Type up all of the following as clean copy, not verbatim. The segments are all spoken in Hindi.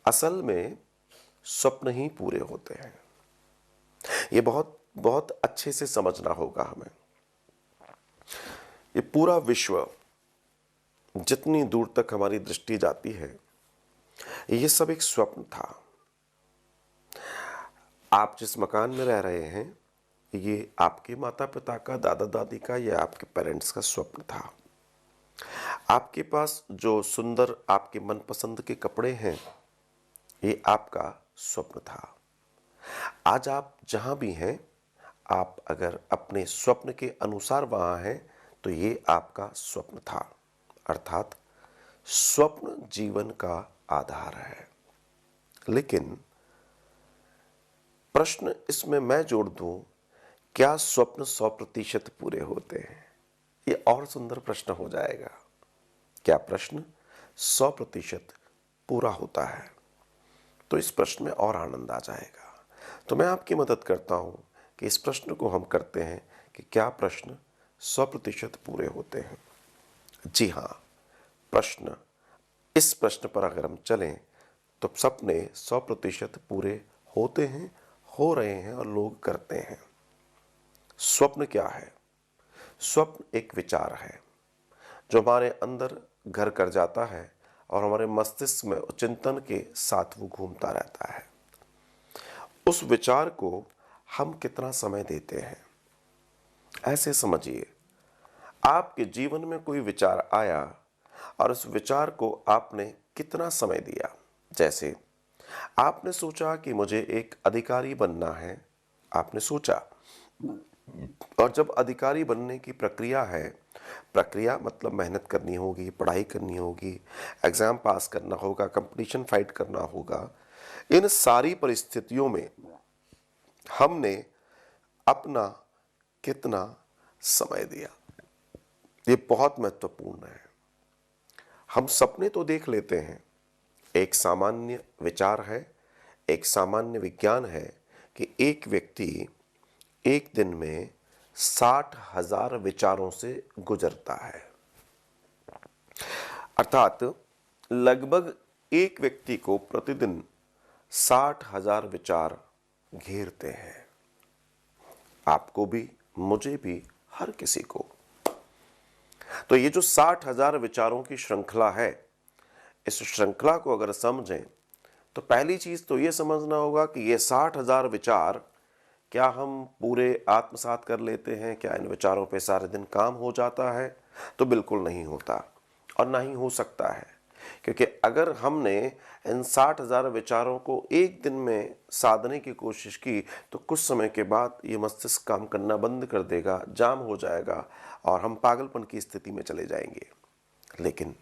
असल में स्वप्न ही पूरे होते हैं। ये बहुत बहुत अच्छे से समझना होगा हमें। ये पूरा विश्व, जितनी दूर तक हमारी दृष्टि जाती है, ये सब एक स्वप्न था। आप जिस मकान में रह रहे हैं, ये आपके माता पिता का, दादा दादी का, या आपके पेरेंट्स का स्वप्न था। आपके पास जो सुंदर आपके मनपसंद के कपड़े हैं, ये आपका स्वप्न था। आज आप जहां भी हैं, आप अगर अपने स्वप्न के अनुसार वहां हैं, तो ये आपका स्वप्न था। अर्थात स्वप्न जीवन का आधार है। लेकिन प्रश्न इसमें मैं जोड़ दूं, क्या स्वप्न 100% पूरे होते हैं? ये और सुंदर प्रश्न हो जाएगा। क्या प्रश्न 100% पूरा होता है? तो इस प्रश्न में और आनंद आ जाएगा। तो मैं आपकी मदद करता हूं कि इस प्रश्न को हम करते हैं कि क्या प्रश्न 100% पूरे होते हैं? जी हां, इस प्रश्न पर अगर हम चलें तो सपने 100% पूरे होते हैं, हो रहे हैं और लोग करते हैं। स्वप्न क्या है? स्वप्न एक विचार है जो हमारे अंदर घर कर जाता है और हमारे मस्तिष्क में चिंतन के साथ वो घूमता रहता है। उस विचार को हम कितना समय देते हैं? ऐसे समझिए, आपके जीवन में कोई विचार आया और उस विचार को आपने कितना समय दिया। जैसे आपने सोचा कि मुझे एक अधिकारी बनना है, आपने सोचा, और जब अधिकारी बनने की प्रक्रिया है, प्रक्रिया मतलब मेहनत करनी होगी, पढ़ाई करनी होगी, एग्जाम पास करना होगा, कंपटीशन फाइट करना होगा, इन सारी परिस्थितियों में हमने अपना कितना समय दिया, ये बहुत महत्वपूर्ण है। हम सपने तो देख लेते हैं, एक सामान्य विचार है, एक सामान्य विज्ञान है कि एक व्यक्ति एक दिन में 60,000 विचारों से गुजरता है। अर्थात लगभग एक व्यक्ति को प्रतिदिन 60,000 विचार घेरते हैं। आपको भी, मुझे भी, हर किसी को। तो ये जो 60,000 विचारों की श्रृंखला है, इस श्रृंखला को अगर समझें तो पहली चीज तो ये समझना होगा कि ये 60,000 विचार क्या हम पूरे आत्मसात कर लेते हैं? क्या इन विचारों पे सारे दिन काम हो जाता है? तो बिल्कुल नहीं होता और ना ही हो सकता है। क्योंकि अगर हमने इन 60,000 विचारों को एक दिन में साधने की कोशिश की तो कुछ समय के बाद ये मस्तिष्क काम करना बंद कर देगा, जाम हो जाएगा और हम पागलपन की स्थिति में चले जाएंगे। लेकिन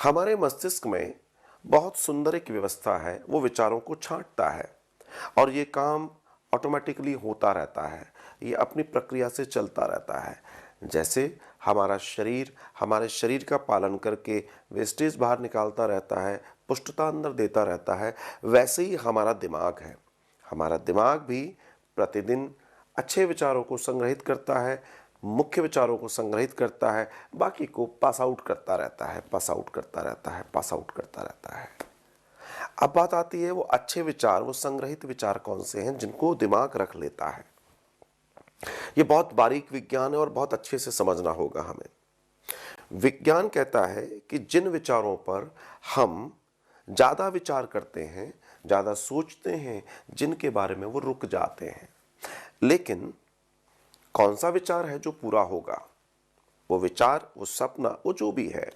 हमारे मस्तिष्क में बहुत सुंदर एक व्यवस्था है, वो विचारों को छांटता है और ये काम ऑटोमेटिकली होता रहता है, ये अपनी प्रक्रिया से चलता रहता है। जैसे हमारा शरीर हमारे शरीर का पालन करके वेस्टेज बाहर निकालता रहता है, पुष्टता अंदर देता रहता है, वैसे ही हमारा दिमाग है। हमारा दिमाग भी प्रतिदिन अच्छे विचारों को संग्रहित करता है, मुख्य विचारों को संग्रहित करता है, बाकी को पास आउट करता रहता है, पास आउट करता रहता है, पास आउट करता रहता है। अब बात आती है वो अच्छे विचार, वो संग्रहित विचार कौन से हैं जिनको दिमाग रख लेता है। ये बहुत बारीक विज्ञान है और बहुत अच्छे से समझना होगा हमें। विज्ञान कहता है कि जिन विचारों पर हम ज्यादा विचार करते हैं, ज्यादा सोचते हैं, जिनके बारे में वो रुक जाते हैं। लेकिन कौन सा विचार है जो पूरा होगा? वो विचार, वो सपना, वो जो भी है,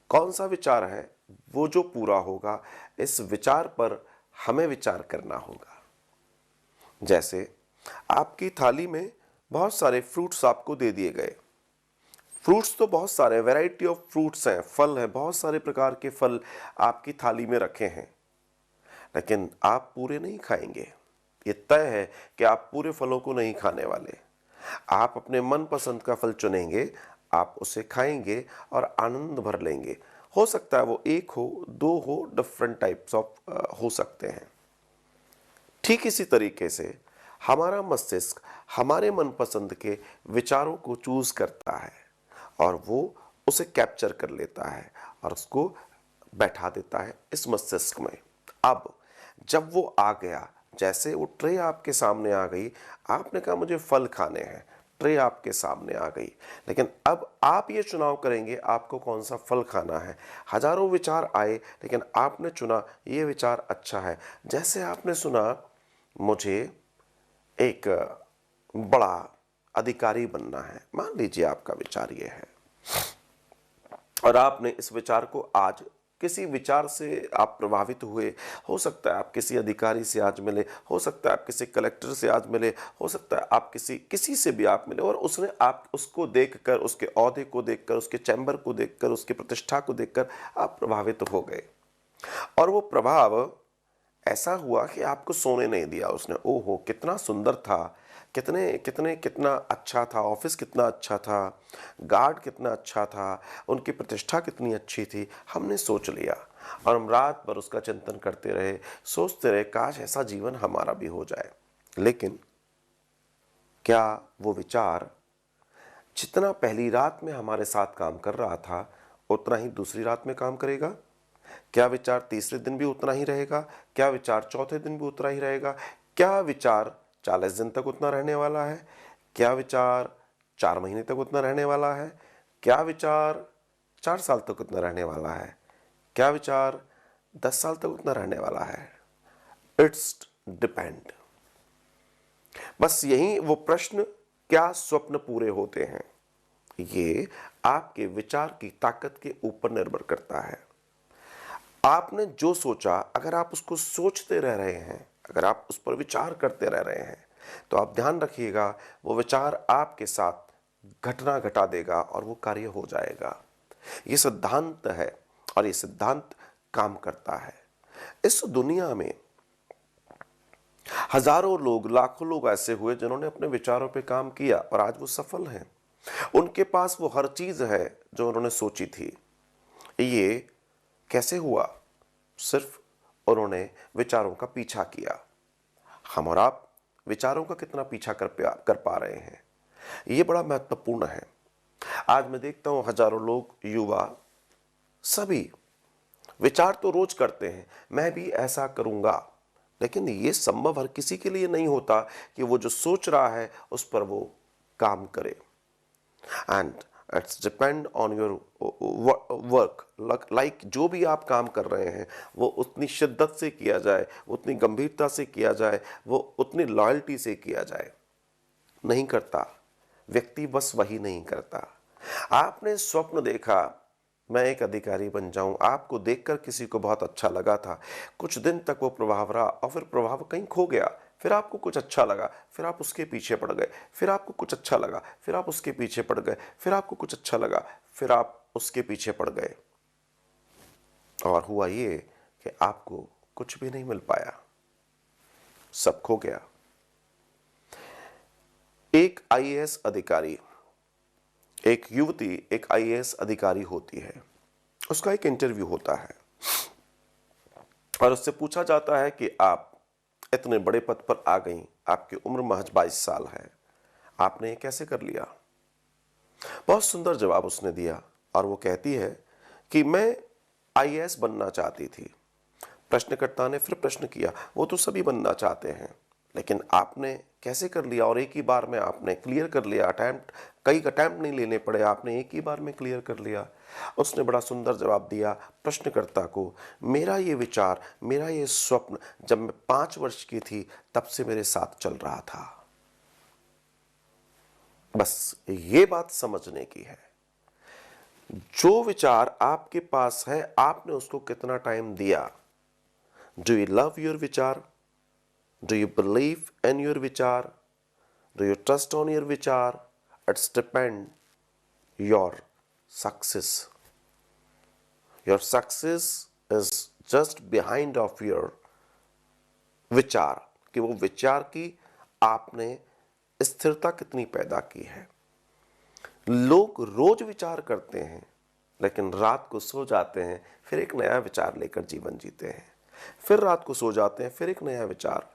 कौन सा विचार है वो जो पूरा होगा? इस विचार पर हमें विचार करना होगा। जैसे आपकी थाली में बहुत सारे फ्रूट्स आपको दे दिए गए। फ्रूट्स तो बहुत सारे, वैरायटी ऑफ फ्रूट्स हैं, फल हैं, बहुत सारे प्रकार के फल आपकी थाली में रखे हैं, लेकिन आप पूरे नहीं खाएंगे। ये तय है कि आप पूरे फलों को नहीं खाने वाले। आप अपने मनपसंद का फल चुनेंगे, आप उसे खाएंगे और आनंद भर लेंगे। हो सकता है वो एक हो, दो हो, डिफरेंट टाइप्स ऑफ हो सकते हैं। ठीक इसी तरीके से हमारा मस्तिष्क हमारे मनपसंद के विचारों को चूज करता है और वो उसे कैप्चर कर लेता है और उसको बैठा देता है इस मस्तिष्क में। अब जब वो आ गया, जैसे वो ट्रे आपके सामने आ गई, आपने कहा मुझे फल खाने हैं, ट्रे आपके सामने आ गई, लेकिन अब आप ये चुनाव करेंगे आपको कौन सा फल खाना है। हजारों विचार आए, लेकिन आपने चुना ये विचार अच्छा है। जैसे आपने सुना मुझे एक बड़ा अधिकारी बनना है, मान लीजिए आपका विचार ये है, और आपने इस विचार को आज किसी विचार से आप प्रभावित हुए, हो सकता है आप किसी अधिकारी से आज मिले, हो सकता है आप किसी कलेक्टर से आज मिले, हो सकता है आप किसी से भी आप मिले, और उसने आप उसको देखकर, उसके ओहदे को देखकर, उसके चैम्बर को देखकर, उसकी प्रतिष्ठा को देखकर आप प्रभावित हो गए, और वो प्रभाव ऐसा हुआ कि आपको सोने नहीं दिया उसने। ओहो, कितना सुंदर था, कितना अच्छा था, ऑफिस कितना अच्छा था, गार्ड कितना अच्छा था, उनकी प्रतिष्ठा कितनी अच्छी थी। हमने सोच लिया और हम रात भर उसका चिंतन करते रहे, सोचते रहे काश ऐसा जीवन हमारा भी हो जाए। लेकिन क्या वो विचार जितना पहली रात में हमारे साथ काम कर रहा था उतना ही दूसरी रात में काम करेगा? क्या विचार तीसरे दिन भी उतना ही रहेगा? क्या विचार चौथे दिन भी उतना ही रहेगा? क्या विचार 40 दिन तक उतना रहने वाला है? क्या विचार 4 महीने तक उतना रहने वाला है? क्या विचार 4 साल तक उतना रहने वाला है? क्या विचार 10 साल तक उतना रहने वाला है? It's depend. बस यही वो प्रश्न, क्या स्वप्न पूरे होते हैं, ये आपके विचार की ताकत के ऊपर निर्भर करता है। आपने जो सोचा, अगर आप उसको सोचते रह रहे हैं, अगर आप उस पर विचार करते रह रहे हैं, तो आप ध्यान रखिएगा वो विचार आपके साथ घटना घटा देगा और वो कार्य हो जाएगा। ये सिद्धांत है और ये सिद्धांत काम करता है। इस दुनिया में हजारों लोग, लाखों लोग ऐसे हुए जिन्होंने अपने विचारों पे काम किया और आज वो सफल हैं। उनके पास वो हर चीज है जो उन्होंने सोची थी। ये कैसे हुआ? सिर्फ उन्होंने विचारों का पीछा किया। हम और आप विचारों का कितना पीछा कर पा रहे हैं, ये बड़ा महत्वपूर्ण है। आज मैं देखता हूं हजारों लोग, युवा, सभी विचार तो रोज करते हैं, मैं भी ऐसा करूंगा, लेकिन ये संभव हर किसी के लिए नहीं होता कि वो जो सोच रहा है उस पर वो काम करे। And it's depend on your work. Like जो भी आप काम कर रहे हैं वो उतनी शिद्दत से किया जाए, उतनी गंभीरता से किया जाए, वो उतनी लॉयल्टी से किया जाए। नहीं करता व्यक्ति, बस वही नहीं करता। आपने स्वप्न देखा मैं एक अधिकारी बन जाऊं, आपको देखकर किसी को बहुत अच्छा लगा था, कुछ दिन तक वो प्रभाव रहा और फिर प्रभाव कहीं खो गया, फिर आपको कुछ अच्छा लगा, फिर आप उसके पीछे पड़ गए, फिर आपको कुछ अच्छा लगा, फिर आप उसके पीछे पड़ गए, फिर आपको कुछ अच्छा लगा, फिर आप उसके पीछे पड़ गए, और हुआ ये कि आपको कुछ भी नहीं मिल पाया, सब खो गया। एक आईएएस अधिकारी, एक युवती एक आईएएस अधिकारी होती है, उसका एक इंटरव्यू होता है और उससे पूछा जाता है कि आप इतने बड़े पद पर आ गई, आपकी उम्र महज 22 साल है, आपने ये कैसे कर लिया? बहुत सुंदर जवाब उसने दिया और वो कहती है कि मैं आईएएस बनना चाहती थी। प्रश्नकर्ता ने फिर प्रश्न किया, वो तो सभी बनना चाहते हैं, लेकिन आपने कैसे कर लिया? और एक ही बार में आपने क्लियर कर लिया, कई अटेम्प्ट नहीं लेने पड़े, आपने एक ही बार में क्लियर कर लिया। उसने बड़ा सुंदर जवाब दिया प्रश्नकर्ता को, मेरा ये विचार, मेरा ये स्वप्न जब मैं 5 वर्ष की थी तब से मेरे साथ चल रहा था। बस ये बात समझने की है, जो विचार आपके पास है आपने उसको कितना टाइम दिया। डू यू लव योर विचार? Do you believe in your vichar? Do you trust on your vichar? It's depend your success. Your success is just behind of your विचार, कि वो विचार की आपने स्थिरता कितनी पैदा की है। लोग रोज विचार करते हैं लेकिन रात को सो जाते हैं, फिर एक नया विचार लेकर जीवन जीते हैं, फिर रात को सो जाते हैं, फिर एक नया विचार।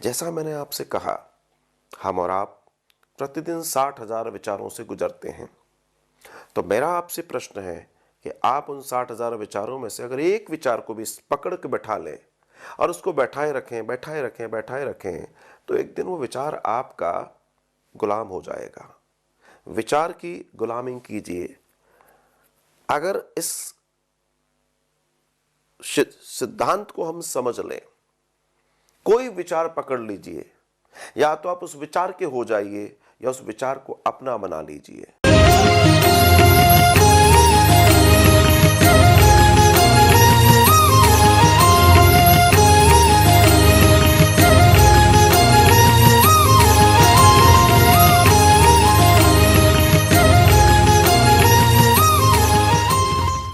जैसा मैंने आपसे कहा, हम और आप प्रतिदिन 60,000 विचारों से गुजरते हैं। तो मेरा आपसे प्रश्न है कि आप उन 60,000 विचारों में से अगर एक विचार को भी पकड़ के बैठा लें और उसको बैठाए रखें, बैठाए रखें, बैठाए रखें, तो एक दिन वो विचार आपका गुलाम हो जाएगा। विचार की गुलामी कीजिए। अगर इस सिद्धांत को हम समझ लें, कोई विचार पकड़ लीजिए, या तो आप उस विचार के हो जाइए या उस विचार को अपना बना लीजिए।